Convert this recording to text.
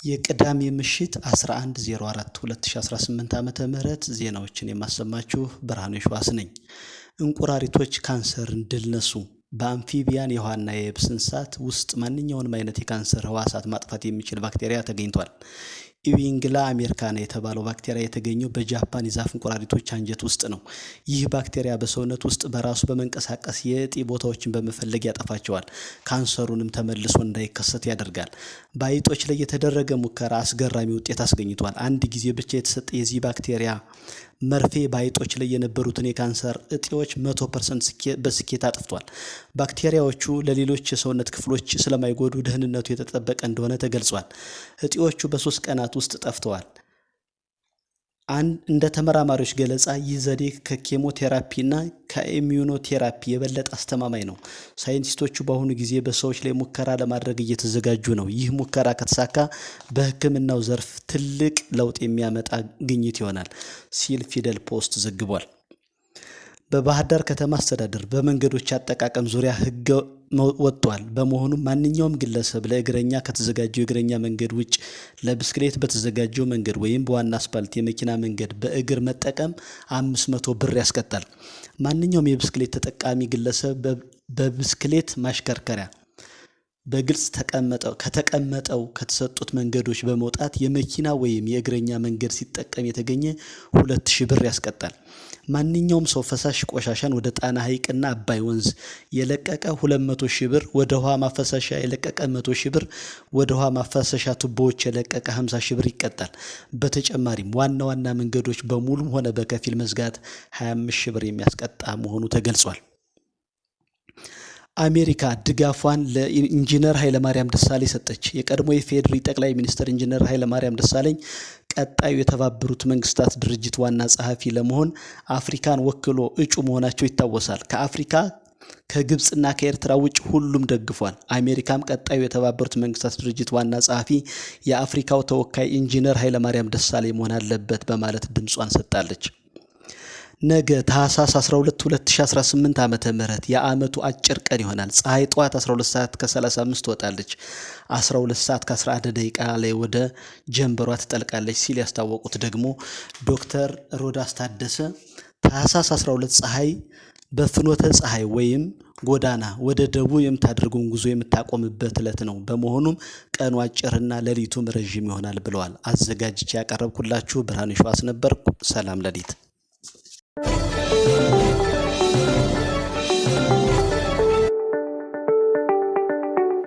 የቅዳሜ ምሽት 11:04 ዓመተ ምህረት ዜናዎችን የማሰማችሁ ብርሃኑ ይሽዋስ ነኝ። እንቁራሪቶች ካንሰርን ድል ነሱ። በአምፊቢያን የውሃና የየብስ እንስሳት ውስጥ ማንኛውንም አይነት የካንሰር ህዋሳት ማጥፋት የሚችል ባክቴሪያ ተገኝቷል። ኢዊንግላ አሜሪካና የተባለው ባክቴሪያ የተገኘው በጃፓን የዛፍ እንቁራሪቶች አንጀት ውስጥ ነው። ይህ ባክቴሪያ በሰውነት ውስጥ በራሱ በመንቀሳቀስ የእጢ ቦታዎችን በመፈለግ ያጠፋቸዋል። ካንሰሩንም ተመልሶ እንዳይከሰት ያደርጋል። በአይጦች ላይ የተደረገ ሙከራ አስገራሚ ውጤት አስገኝቷል። አንድ ጊዜ ብቻ የተሰጠ የዚህ ባክቴሪያ መርፌ በአይጦች ላይ የነበሩትን የካንሰር እጢዎች 100% በስኬት አጥፍቷል። ባክቴሪያዎቹ ለሌሎች የሰውነት ክፍሎች ስለማይጎዱ ደህንነቱ የተጠበቀ እንደሆነ ተገልጿል። እጢዎቹ በ3 ቀናት ውስጥ ጠፍተዋል። እንደ ተመራማሪዎች ገለጻ ይህ ዘዴ ከኬሞቴራፒና ከኢሚዩኖቴራፒ የበለጠ አስተማማኝ ነው። ሳይንቲስቶቹ በአሁኑ ጊዜ በሰዎች ላይ ሙከራ ለማድረግ እየተዘጋጁ ነው። ይህ ሙከራ ከተሳካ በሕክምናው ዘርፍ ትልቅ ለውጥ የሚያመጣ ግኝት ይሆናል ሲል ፊደል ፖስት ዘግቧል። በባህር ዳር ከተማ አስተዳደር በመንገዶች አጠቃቀም ዙሪያ ሕግ ወጥቷል። በመሆኑም ማንኛውም ግለሰብ ለእግረኛ ከተዘጋጀው የእግረኛ መንገድ ውጭ ለብስክሌት በተዘጋጀው መንገድ ወይም በዋና አስፓልት የመኪና መንገድ በእግር መጠቀም 500 ብር ያስቀጣል። ማንኛውም የብስክሌት ተጠቃሚ ግለሰብ በብስክሌት ማሽከርከሪያ በግልጽ ከተሰጡት መንገዶች በመውጣት የመኪና ወይም የእግረኛ መንገድ ሲጠቀም የተገኘ 2000 ብር ያስቀጣል። ማንኛውም ሰው ፈሳሽ ቆሻሻን ወደ ጣና ሐይቅና አባይ ወንዝ የለቀቀ 200,000 ብር፣ ወደ ውሃ ማፈሰሻ የለቀቀ 100,000 ብር፣ ወደ ውሃ ማፈሰሻ ቱቦዎች የለቀቀ 50,000 ብር ይቀጣል። በተጨማሪም ዋና ዋና መንገዶች በሙሉም ሆነ በከፊል መዝጋት 25,000 ብር የሚያስቀጣ መሆኑ ተገልጿል። አሜሪካ ድጋፏን ለኢንጂነር ኃይለማርያም ደሳለኝ ሰጠች። የቀድሞ የፌዴሪ ጠቅላይ ሚኒስትር ኢንጂነር ኃይለማርያም ደሳለኝ ቀጣዩ የተባበሩት መንግስታት ድርጅት ዋና ጸሐፊ ለመሆን አፍሪካን ወክሎ እጩ መሆናቸው ይታወሳል። ከአፍሪካ ከግብጽና ከኤርትራ ውጭ ሁሉም ደግፏል። አሜሪካም ቀጣዩ የተባበሩት መንግስታት ድርጅት ዋና ጸሐፊ የአፍሪካው ተወካይ ኢንጂነር ኃይለማርያም ደሳለኝ መሆን አለበት በማለት ድምጿን ሰጥታለች። ነገ ታህሳስ 12 2018 ዓመተ ምህረት የዓመቱ አጭር ቀን ይሆናል። ፀሐይ ጠዋት 12:35 ትወጣለች፣ 12:11 ላይ ወደ ጀንበሯ ትጠልቃለች ሲል ያስታወቁት ደግሞ ዶክተር ሮዳስ ታደሰ ታህሳስ 12 ፀሐይ በፍኖተ ፀሐይ ወይም ጎዳና ወደ ደቡብ የምታደርገውን ጉዞ የምታቆምበት ዕለት ነው። በመሆኑም ቀኑ አጭርና ሌሊቱም ረጅም ይሆናል ብለዋል። አዘጋጅቼ ያቀረብኩላችሁ ብርሃኑ ይሽዋስ ነበርኩ። ሰላም ሌሊት።